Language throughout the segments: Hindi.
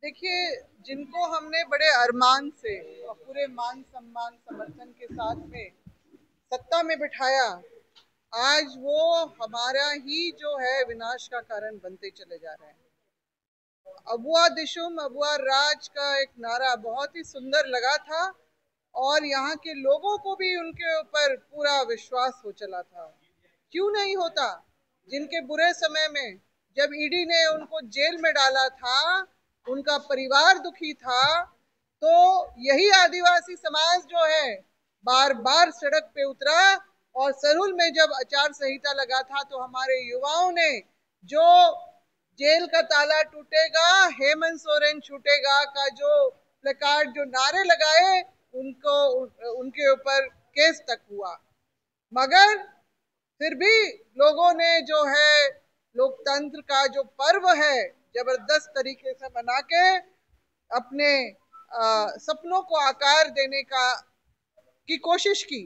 देखिए, जिनको हमने बड़े अरमान से और पूरे मान सम्मान समर्थन के साथ में सत्ता में बिठाया, आज वो हमारा ही जो है विनाश का कारण बनते चले जा रहे हैं। अबुआ दिशुम अबुआ राज का एक नारा बहुत ही सुंदर लगा था और यहाँ के लोगों को भी उनके ऊपर पूरा विश्वास हो चला था। क्यों नहीं होता? जिनके बुरे समय में जब ईडी ने उनको जेल में डाला था, उनका परिवार दुखी था, तो यही आदिवासी समाज जो है बार बार सड़क पे उतरा। और सरुल में जब आचार संहिता लगा था तो हमारे युवाओं ने जो जेल का ताला टूटेगा, हेमंत सोरेन छूटेगा का जो प्लेकार्ड, जो नारे लगाए, उनको उनके ऊपर केस तक हुआ। मगर फिर भी लोगों ने जो है लोकतंत्र का जो पर्व है जबरदस्त तरीके से मना के अपने सपनों को आकार देने की कोशिश की।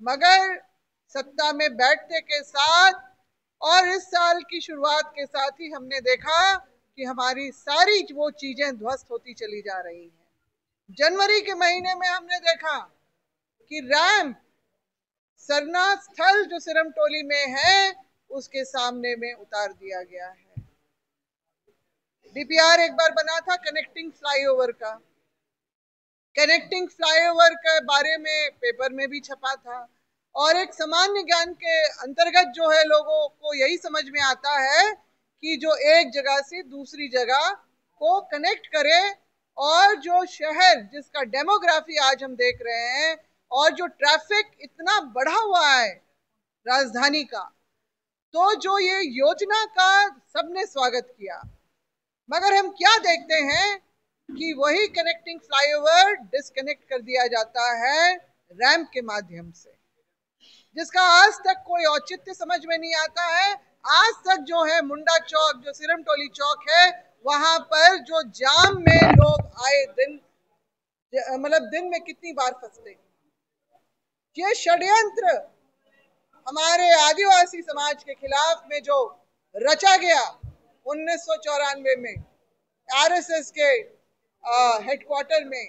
मगर सत्ता में बैठने के साथ और इस साल की शुरुआत के साथ ही हमने देखा कि हमारी सारी वो चीजें ध्वस्त होती चली जा रही हैं। जनवरी के महीने में हमने देखा कि रैंप सरना स्थल जो सिरमटोली में है उसके सामने में उतार दिया गया है। डीपीआर एक बार बना था कनेक्टिंग फ्लाईओवर का, कनेक्टिंग फ्लाईओवर के बारे में पेपर में भी छपा था और एक सामान्य ज्ञान के अंतर्गत जो है लोगों को यही समझ में आता है कि जो एक जगह से दूसरी जगह को कनेक्ट करे और जो शहर जिसका डेमोग्राफी आज हम देख रहे हैं और जो ट्रैफिक इतना बढ़ा हुआ है राजधानी का, तो जो ये योजना का सबने स्वागत किया। मगर हम क्या देखते हैं कि वही कनेक्टिंग फ्लाईओवर डिस्कनेक्ट कर दिया जाता है रैंप के माध्यम से, जिसका आज तक कोई औचित्य समझ में नहीं आता है। आज तक जो है मुंडा चौक, जो सिरमटोली चौक है, वहां पर जो जाम में लोग आए दिन, मतलब दिन में कितनी बार फंसते। ये षड्यंत्र हमारे आदिवासी समाज के खिलाफ में जो रचा गया 1994 में आरएसएस के हेडक्वार्टर में,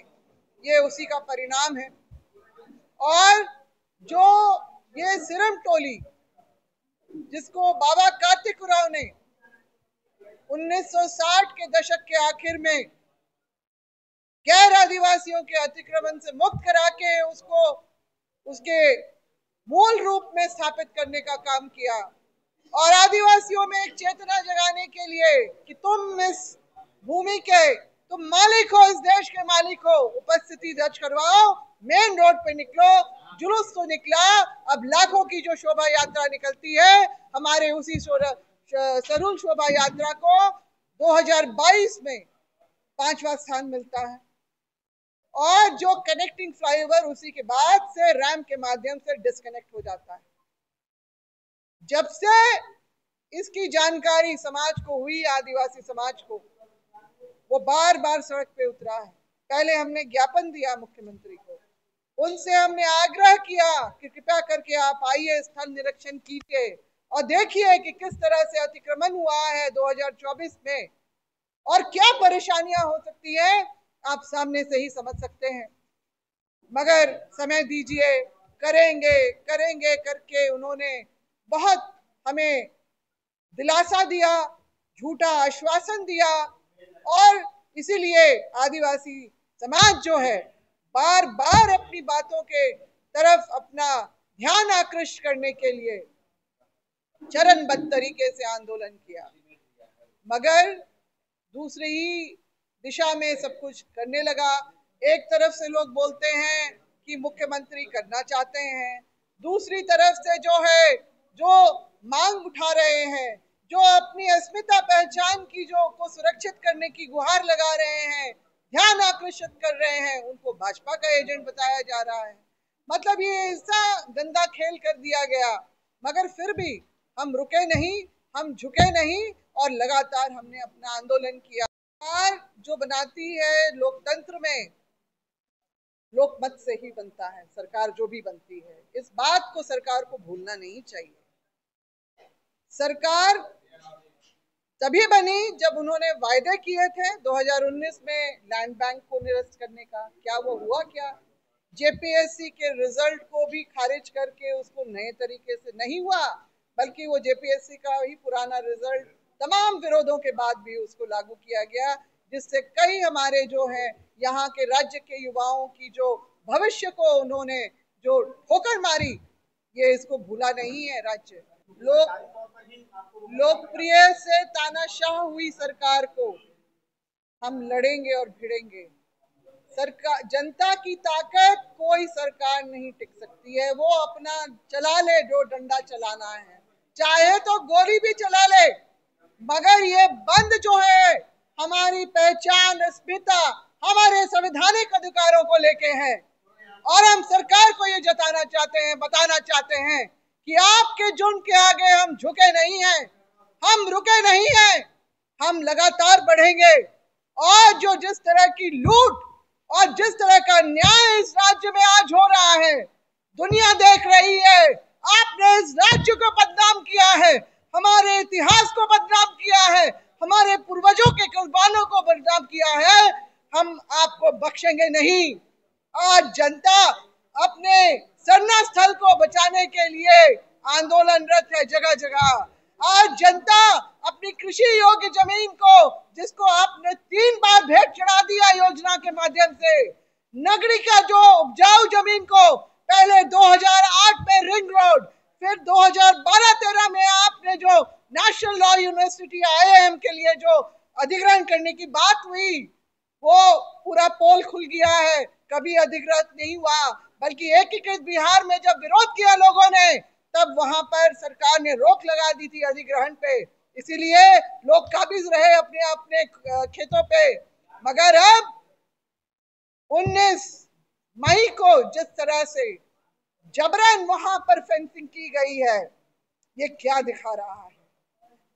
ये उसी का परिणाम है। और जो ये सिरमटोली जिसको बाबा कार्तिक उरांव ने 1960 के दशक के आखिर में गैर आदिवासियों के अतिक्रमण से मुक्त करा के उसको उसके मूल रूप में स्थापित करने का काम किया और आदिवासियों में एक चेतना जगाने के लिए कि तुम इस भूमि के तुम मालिक हो, इस देश के मालिक हो, उपस्थिति दर्ज करवाओ, मेन रोड पे निकलो। जुलूस तो निकला, अब लाखों की जो शोभा यात्रा निकलती है, हमारे उसी सरुल शोभा यात्रा को 2022 में 5वां स्थान मिलता है और जो कनेक्टिंग फ्लाईओवर उसी के बाद से रैंप के माध्यम से डिस्कनेक्ट हो जाता है। जब से इसकी जानकारी समाज को हुई, आदिवासी समाज को, वो बार बार सड़क पे उतरा है। पहले हमने ज्ञापन दिया मुख्यमंत्री को, उनसे हमने आग्रह किया कि कृपया करके आप आइए, स्थल निरीक्षण कीजिए और देखिए कि किस तरह से अतिक्रमण हुआ है 2024 में और क्या परेशानियां हो सकती है, आप सामने से ही समझ सकते हैं। मगर समय दीजिए, करेंगे करेंगे करके उन्होंने बहुत हमें दिलासा दिया, झूठा आश्वासन दिया और इसीलिए आदिवासी समाज जो है बार बार अपनी बातों के तरफ अपना ध्यान आकृष्ट करने के लिए चरणबद्ध तरीके से आंदोलन किया, मगर दूसरी ही दिशा में सब कुछ करने लगा। एक तरफ से लोग बोलते हैं कि मुख्यमंत्री करना चाहते हैं, दूसरी तरफ से जो है जो मांग उठा रहे हैं, जो अपनी अस्मिता पहचान की जो को सुरक्षित करने की गुहार लगा रहे हैं, ध्यान आकर्षित कर रहे हैं, उनको भाजपा का एजेंट बताया जा रहा है। मतलब ये ऐसा गंदा खेल कर दिया गया, मगर फिर भी हम रुके नहीं, हम झुके नहीं और लगातार हमने अपना आंदोलन किया। सरकार जो बनाती है लोकतंत्र में, लोकमत से ही बनता है। सरकार जो भी बनती है, इस बात को सरकार को भूलना नहीं चाहिए। सरकार तभी बनी जब उन्होंने वायदे किए थे 2019 में लैंड बैंक को निरस्त करने का। क्या वो हुआ? क्या जेपीएससी के रिजल्ट को भी खारिज करके उसको नए तरीके से नहीं हुआ, बल्कि वो जेपीएससी का ही पुराना रिजल्ट तमाम विरोधों के बाद भी उसको लागू किया गया, जिससे कई हमारे जो है यहाँ के राज्य के युवाओं की जो भविष्य को उन्होंने जो ठोकर मारी, ये इसको भूला नहीं है राज्य। लोकप्रिय से तानाशाह हुई सरकार को हम लड़ेंगे और भिड़ेंगे। सरकार, जनता की ताकत कोई सरकार नहीं टिक सकती है। वो अपना चला ले जो डंडा चलाना है, चाहे तो गोली भी चला ले, मगर ये बंद जो है हमारी पहचान, अस्मिता, हमारे संवैधानिक अधिकारों को लेके है। और हम सरकार को ये जताना चाहते हैं, बताना चाहते हैं कि आपके जुर्म के आगे हम झुके नहीं हैं, हम रुके नहीं हैं, हम लगातार बढ़ेंगे। और जो जिस तरह की लूट और जिस तरह का न्याय इस राज्य में आज हो रहा है, दुनिया देख रही है। आपने इस राज्य को बदनाम किया है, हमारे इतिहास को बदनाम किया है, हमारे पूर्वजों के कुर्बानों को बदनाम किया है। हम आपको बख्शेंगे नहीं। आज जनता अपने सरना स्थल को बचाने के लिए आंदोलनरत है जगह जगह। आज जनता अपनी कृषि योग्य जमीन को, जिसको आपने 3 बार भेंट चढ़ा दिया योजना के माध्यम से, नगरी का जो उपजाऊ जमीन को पहले 2008 में रिंग रोड, फिर 2012-13 में आपने जो नेशनल लॉ यूनिवर्सिटी IIM के लिए जो अधिग्रहण करने की बात हुई, वो पूरा पोल खुल गया है, कभी अधिग्रहित नहीं हुआ। बल्कि एकीकृत बिहार में जब विरोध किया लोगों ने, तब वहां पर सरकार ने रोक लगा दी थी अधिग्रहण पे, इसीलिए लोग काबिज रहे अपने अपने खेतों पे। मगर अब 19 मई को जिस तरह से जबरन वहां पर फेंसिंग की गई है, ये क्या दिखा रहा है?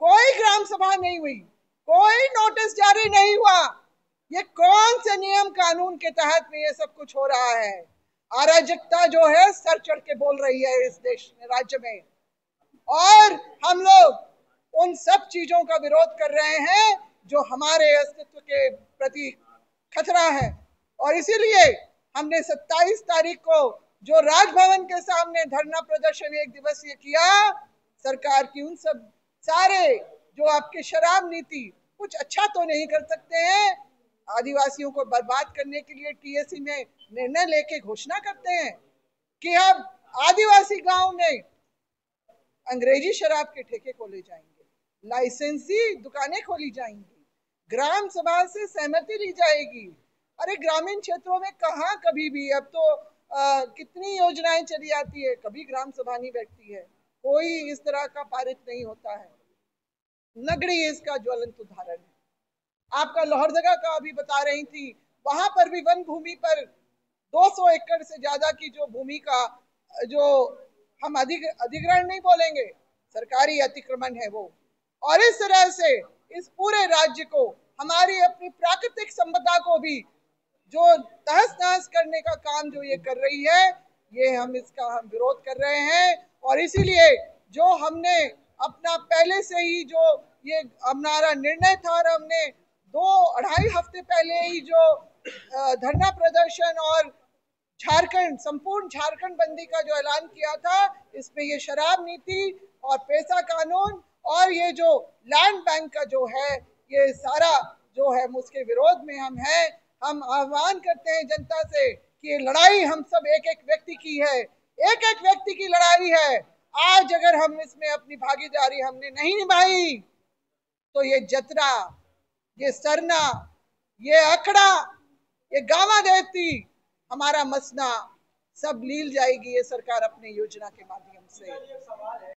कोई ग्राम सभा नहीं हुई, कोई नोटिस जारी नहीं हुआ। ये कौन से नियम कानून के तहत में ये सब कुछ हो रहा है? अराजकता जो है सर चढ़ के बोल रही है इस देश में, राज्य में। और हम लोग उन सब चीजों का विरोध कर रहे हैं जो हमारे अस्तित्व के प्रति खतरा है। और इसीलिए हमने 27 तारीख को जो राजभवन के सामने धरना प्रदर्शन 1 दिवसीय किया, सरकार की उन सब सारे जो आपके शराब नीति, कुछ अच्छा तो नहीं कर सकते हैं, आदिवासियों को बर्बाद करने के लिए टीएसी में निर्णय लेके घोषणा करते हैं कि अब आदिवासी गांव में अंग्रेजी शराब के ठेके खोले जाएंगे, लाइसेंसी दुकानें खोली जाएंगी, ग्राम सभा से सहमति ली जाएगी। अरे ग्रामीण क्षेत्रों में कहाँ कभी भी, अब तो कितनी योजनाएं चली आती है, कभी ग्राम सभा नहीं बैठती है, कोई इस तरह का पारित नहीं होता है। नगरी इसका ज्वलंत उदाहरण है। आपका लोहरदगा का अभी बता रही थी, वहां पर भी वन भूमि पर 200 एकड़ से ज्यादा की जो भूमि का जो हम अधिग्रहण नहीं बोलेंगे, सरकारी अतिक्रमण है वो। और इस तरह से इस पूरे राज्य को, हमारी अपनी प्राकृतिक संपदा को भी जो तहस नहस करने का काम जो ये कर रही है, ये हम विरोध कर रहे हैं। और इसीलिए जो हमने अपना पहले से ही जो ये हमारा निर्णय था, और हमने 2-2.5 हफ्ते पहले ही जो धरना प्रदर्शन और संपूर्ण झारखंड बंदी का जो ऐलान किया था, इसमें ये शराब नीति और पैसा कानून और ये जो लैंड बैंक का जो है, ये सारा जो है उसके विरोध में हम हैं। हम आह्वान करते हैं जनता से कि ये लड़ाई हम सब एक एक व्यक्ति की है, एक एक व्यक्ति की लड़ाई है। आज अगर हम इसमें अपनी भागीदारी हमने नहीं निभाई, तो ये जतरा, ये सरना, ये अखड़ा, ये गावा देवती, हमारा मसना सब लील जाएगी ये सरकार अपने योजना के माध्यम से।